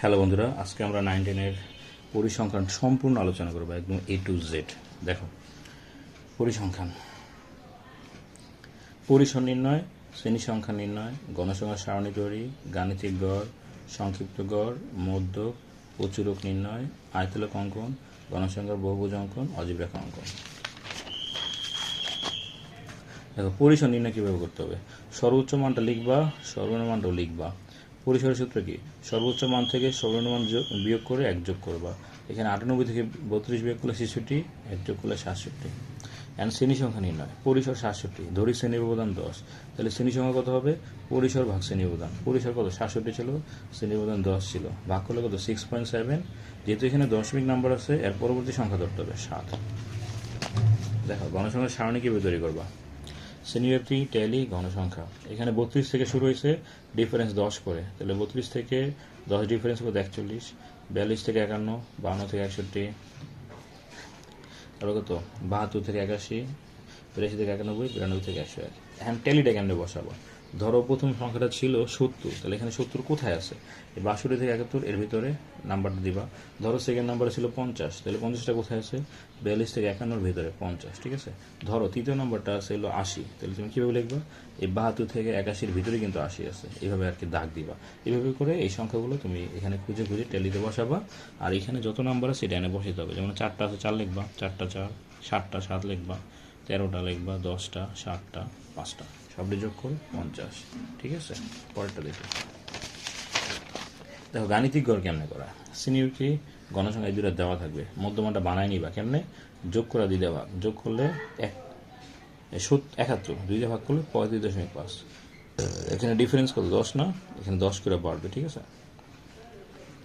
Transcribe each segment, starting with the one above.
Hello বন্ধুরা, আজকে আমরা 9-10-এর পরিসংখ্যান সম্পূর্ণ আলোচনা করব, একদম A to Z। দেখো, পরিসংখ্যান, পরিসর নির্ণয়, শ্রেণী সংখ্যা নির্ণয়, গণসংখ্যার সারণী তৈরি, গাণিতিক গড়, সংক্ষিপ্ত গড়, মধ্যক, প্রচুরক নির্ণয়, আয়তলেখ অঙ্কন, গণসংখ্যার বহুভুজ অঙ্কন, অজীব রেখা অঙ্কন। দেখো, পরিসর নির্ণয় কীভাবে করতে হবে। সর্বোচ্চ মানটা লিখবা, সর্বনিম্ন মানটাও লিখবা। পরিসরের সূত্র কি? সর্বোচ্চ মান থেকে সর্বনিম্ন মান বিয়োগ করে 1 যোগ করবা। এখানে 98 থেকে 32 বিয়োগ করলে 66, 1 যোগ করলে 67। অ্যান্ড শ্রেণী সংখ্যা নির্ণয়। পরিসর 67, ধরি শ্রেণী ব্যবধান 10, তাহলে শ্রেণী সংখ্যা কত হবে? পরিসর ভাগ শ্রেণী ব্যবধান। পরিসর কত? 67 ছিল, শ্রেণী ব্যবধান 10 ছিল, ভাগ করলে কত? 6.7। যেহেতু এখানে দশমিক নাম্বার আছে, এর পরবর্তী সংখ্যা ধরতে হবে 7। দেখো, গণসংখ্যার সারণী কীভাবে তৈরি করবা। শ্রেণীব্যাপ্তি, ট্যালি, গণসংখ্যা। এখানে 32 থেকে শুরু হয়েছে, ডিফারেন্স 10 করে, তাহলে 32 থেকে 10 ডিফারেন্স কত? 41। 42 থেকে 51, 52 থেকে 61, তারপর কত? 72 থেকে 81, 83 থেকে 91, 92 থেকে 101। এখন ট্যালিটা কেমনে বসাবো? ধরো প্রথম সংখ্যাটা ছিল 70, তাহলে এখানে 70 কোথায় আছে? এই 62 থেকে 71 এর ভিতরে নাম্বারটা দিবা। ধরো সেকেন্ড নাম্বার ছিল 50, তাহলে 50টা কোথায় আছে? 42 থেকে 51 এর ভিতরে 50, ঠিক আছে। ধরো তৃতীয় নাম্বারটা আছে হলো 80, তাহলে তুমি কীভাবে লিখবা? এই 72 থেকে 81 এর ভিতরে কিন্তু 80 আছে, এইভাবে আর কি দাগ দিবা। এইভাবে করে এই সংখ্যাগুলো তুমি এখানে খুঁজে খুঁজে ট্যালিতে বসাবা, আর এখানে যত নাম্বার আছে সেটা এনে বসাতে হবে। যেমন 4টা আছে, 4 লিখবা, 4টা 4, 7টা 7 লিখবা, 13টা লিখবা, 10টা, 7টা, 5টা, সবটি যোগ করে 50, ঠিক আছে। পরেরটা দেখো, দেখো গাণিতিক গড় কেমনে করা। শ্রেণীব্যাপ্তি, গণসংখ্যা এই দুটো দেওয়া থাকবে, মধ্যমানটা বানায় নিবা কেমনে? যোগ করে 2 দিয়ে ভাগ, যোগ করলে 71, 2 দিয়ে ভাগ করলে 35.5। এখানে ডিফারেন্স কত? 10 না, এখানে 10 করে বাড়বে, ঠিক আছে।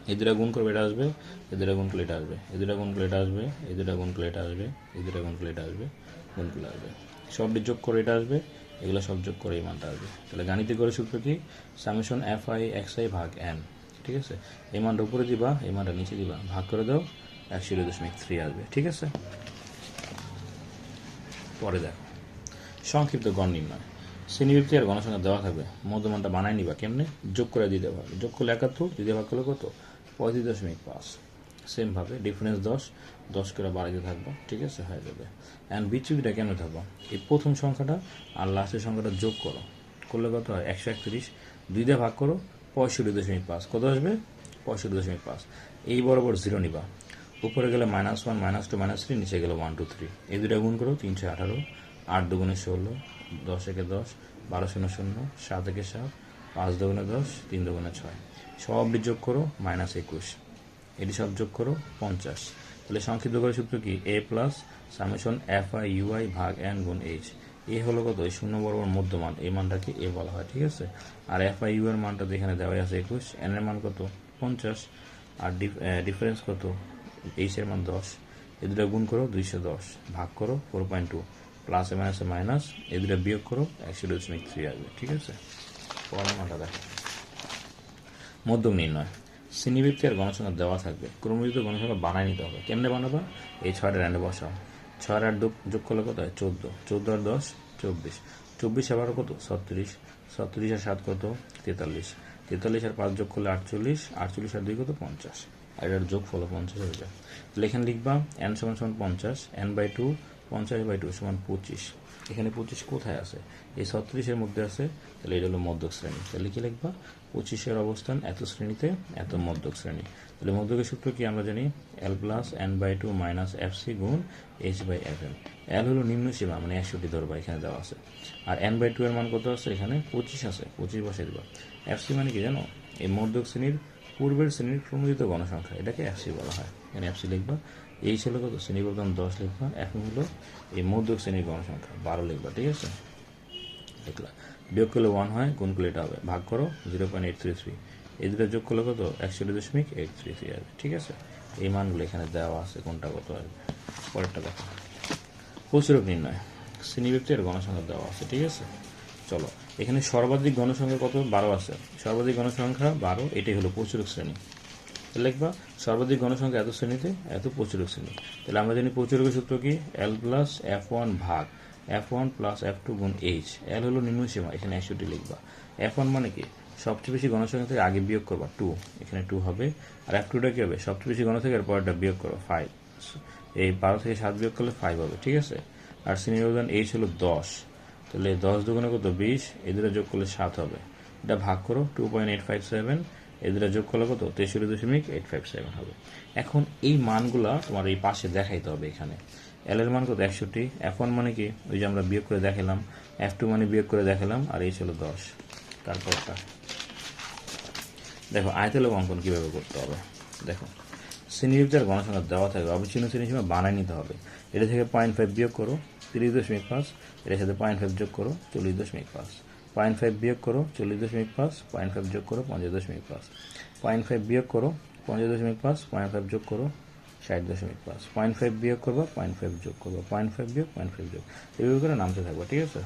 এই দুটা গুণ করবে, এটা আসবে, এই দুটা গুণ করলে এটা আসবে, এই দুটা গুণ করলে এটা আসবে, এই দুটা গুণ করলে এটা আসবে, এই দুটা গুণ করলে এটা আসবে, গুণ করলে আসবে, সবটি যোগ করে এটা আসবে, এগুলো সব যোগ করে এই মানটা আসবে। তাহলে গাণিতিক গড়ের সূত্র কি? সামেশন fi xi ভাগ n, ঠিক আছে। এই মানটা উপরে দিবা, এই মানটা নিচে দিবা, ভাগ করে দাও, 1.3 আসবে, ঠিক আছে। পরে দেখো, সংক্ষিপ্ত গড় নির্ণয়। শ্রেণীব্যাপ্তি আর গণসংখ্যা দেওয়া থাকবে, মধ্যমানটা বানায় নিবা কেমনে? যোগ করে দিতে হবে, যোগ করলে 71, দিতে ভাগ করলে কত? 35.5। সেমভাবে ডিফারেন্স 10, 10 করে বাড়াইতে থাকবো, ঠিক আছে, হয়ে যাবে। অ্যান্ড বিচ্যুতিটা কেন থাকবো? এই প্রথম সংখ্যাটা আর লাস্টের সংখ্যাটা যোগ করো, করলে কত হয়? 131, 2 দিয়ে ভাগ করো, 65.5, কত আসবে? 65.5। এই বরাবর 0 নিবা, উপরে গেলে -1, -2, -3, নিচে গেলে 1 2 3, এই দুটা গুণ করো, 318, 8 দুগুণে 16, 10 একে 10, 12 শূন্য 0, 7 একে 7, 5 দুগুণে 10, 3 দুগুণে 6, সবটি যোগ করো, -21, এটি সব যোগ করো 50। তাহলে সংক্ষিপ্ত করে সূত্র কি? a plus summation fi ui ভাগ n গুণ h। এ হলো কত? এই শূন্য বরাবর মধ্যমান, এই মানটাকে এ বলা হয়, ঠিক আছে। আর fi u এর মানটা এখানে দেওয়াই আছে 21, n এর মান কত? 50, আর ডিফারেন্স কত? h এর মান 10, এ দুটো গুণ করো, 210, ভাগ করো 4.2, প্লাসে মাইনাসে মাইনাস, এই দুটো বিয়োগ করো, 1.3 আসবে, ঠিক আছে। পরের মানটা দেখো, মধ্যক নির্ণয়। শ্রেণীব্যাপ্তি আর গণসংখ্যা দেওয়া থাকবে, ক্রমযুক্ত গণসংখ্যা বানায় নিতে হবে। কেমনে বানাবা? এই 6টা র্যান্ডে বসাও, 6 আর 8 যোগ করলে কত হয়? 14, 14 আর 10 24, 24 আবার কত? 36, 36 আর 7 কত? 43, 43 আর 5 যোগ করলে 48, 48 আর 2 কত? 50, আর এটার যোগ ফল 50 হয়ে যায়। তাহলে এখানে লিখবা n = 50, n/2, 50/2 = 25। এখানে 25 কোথায় আছে? এই 36-এর মধ্যে আছে, তাহলে এটা হলো মধ্যক শ্রেণী। তাহলে কি লিখবা? 25-এর অবস্থান এত শ্রেণীতে, এত মধ্যক শ্রেণী। তাহলে মধ্যকের সূত্র কি আমরা জানি? l + n/2 - fc গুণ h/fm। l হলো নিম্ন সীমা, মানে 61 ধরবা, এখানে দেওয়া আছে। আর n/2 এর মান কত আছে? এখানে 25 আছে, 25 বসে দিবা। fc মানে কি জানো? এই মধ্যক শ্রেণীর পূর্বের শ্রেণীর ক্রমযুক্ত গণসংখ্যা, এটাকে fc বলা হয়। এখানে fc লিখবা। এই ছিল কত? শ্রেণী ব্যবধান 10 লিখবা। এখন হলো এই মধ্যক শ্রেণীর গণসংখ্যা 12 লিখবা, ঠিক আছে। লিখলা, বিয়োগ করলে 1 হয়, গুণ করলে এটা হবে, ভাগ করো 0.833, এই দুটো যোগ করলে কত? 1.833 আসবে, ঠিক আছে। এই মানগুলো এখানে দেওয়া আছে, কোনটা কত আসবে। পরেরটা দেখো, প্রচুরক নির্ণয়। শ্রেণীব্যাপ্তি আর গণসংখ্যা দেওয়া আছে, ঠিক আছে। চলো, এখানে সর্বাধিক গণসংখ্যা কত? 12 আছে, সর্বাধিক গণসংখ্যা 12, এটাই হলো প্রচুরক শ্রেণী। লিখবা সর্বাধিক গণসংখ্যা এত শ্রেণীতে, এত প্রচুরক শ্রেণী। তাহলে আমরা জানি প্রচুরকের সূত্র কি? l + f1 ভাগ f1 + f2 গুণ h। l হলো নিম্ন সীমা, এখানে 61 লিখবা। f1 মানে কি? সবচেয়ে বেশি গণসংখ্যা থেকে আগে বিয়োগ করবা 2, এখানে 2 হবে। আর F2টা কি হবে? সবচেয়ে বেশি গণ থেকে এর পরেরটা বিয়োগ করো 5, এই 12 থেকে 7 বিয়োগ করলে 5 হবে, ঠিক আছে। আর শ্রেণীর ব্যবধান এইচ হলো 10, তাহলে 10 দুগুণে কত? 20, এই দুটো যোগ করলে 7 হবে। এটা ভাগ করো 2.857, এই দুটো যোগ করলে কত? 63.857 হবে। এখন এই মানগুলা তোমার এই পাশে দেখাইতে হবে। এখানে এল এর মান কত? 61, F1 মানে কি? ওই যে আমরা বিয়োগ করে দেখালাম, F2 মানে বিয়োগ করে দেখালাম, আর এইচ হলো 10। তারপরটা দেখো আয়তলেখ অঙ্কন কিভাবে করতে হবে। দেখো শ্রেণীবিভাগের গণসংখ্যা দেওয়া থাকবে, অবিচ্ছিন্ন শ্রেণীসীমা বানায় নিতে হবে। এটা থেকে 0.5 বিয়োগ করো 30.5, এটার সাথে 0.5 যোগ করো 40.5, 0.5 বিয়োগ করো 40.5, 0.5 যোগ করো 50.5, 0.5 বিয়োগ করো 50.5, 0.5 যোগ করো 60.5, 0.5 বিয়োগ করবো 0.5 যোগ করবো, 0.5 বিয়োগ 0.5 যোগ, এইভাবে করে নামতে থাকবো, ঠিক আছে।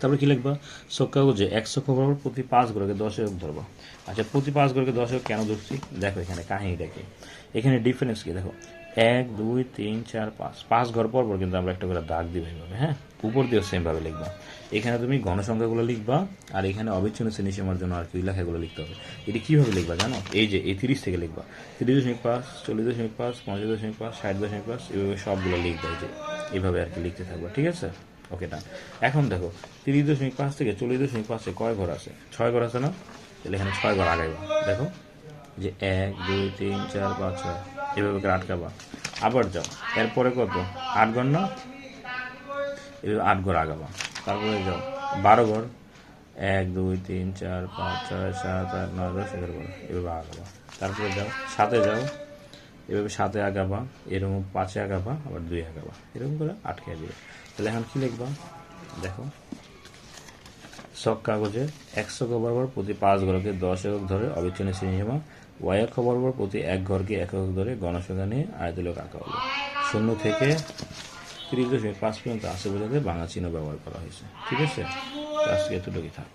তারপরে কি লিখবা? ছক কাগজে 1 ছক বরাবর প্রতি 5 ঘরকে 10 একক ধরবা। আচ্ছা, প্রতি 5 ঘরকে 10 একক কেন ধরছি? দেখো এখানে কাহিনীটা কি, এখানে ডিফারেন্স কি দেখো। 1 2 3 4 5 ঘর পর পর কিন্তু আমরা একটা করে দাগ দিব এইভাবে, হ্যাঁ, উপর দিয়েও সেম ভাবে লিখবা। এখানে তুমি গণসংখ্যাগুলো লিখবা, আর এখানে অবিচ্ছিন্ন শ্রেণীসীমার জন্য আর কি লেখাগুলো লিখতে হবে। এটি কিভাবে লিখবা জানো? এই যে এই 30 থেকে লিখবা 30.5, 40.5, 50.5, 60.5, এইভাবে সবগুলো লিখবা। এই যে এইভাবে আর কি লিখতে থাকবা, ঠিক আছে। ওকে, ডান। এখন দেখো 30.5 থেকে 40.5 কয় ঘর আছে? 6 ঘর আছে না? তাহলে এখানে 6 ঘর আগাইবা। দেখো যে 1 2 3 4 5 6, এভাবে করে আটকাবা। আবার যাও, এরপরে কত? 8 ঘর না? এভাবে 8 ঘর আগাবা। তারপরে যাও 12 ঘর, 1 2 3 4 5 6 7 8 9 10 11 ঘর, এভাবে আগাবা। তারপরে যাও 7-এ যাও, এভাবে 7-এ আগাবা, এরকম 5-এ আগাবা, আবার 2-এ আগাবা, এরকম করে আটকে দিবে। তাহলে এখন কি লিখবা? দেখো ছক কাগজে 1 ছক বরাবর প্রতি 5 ঘরকে 10 একক ধরে অবিচ্ছিন্ন শ্রেণীসীমা, ওয়াই অক্ষ বরাবর প্রতি 1 ঘরকে 1 একক ধরে গণসংখ্যা নিয়ে আয়তলেখ আঁকা হলো। 0 থেকে 30.5 পর্যন্ত আসে বোঝাতে বাংলা চিহ্ন ব্যবহার করা হয়েছে, ঠিক আছে। আজকে এতটুকুই থাক।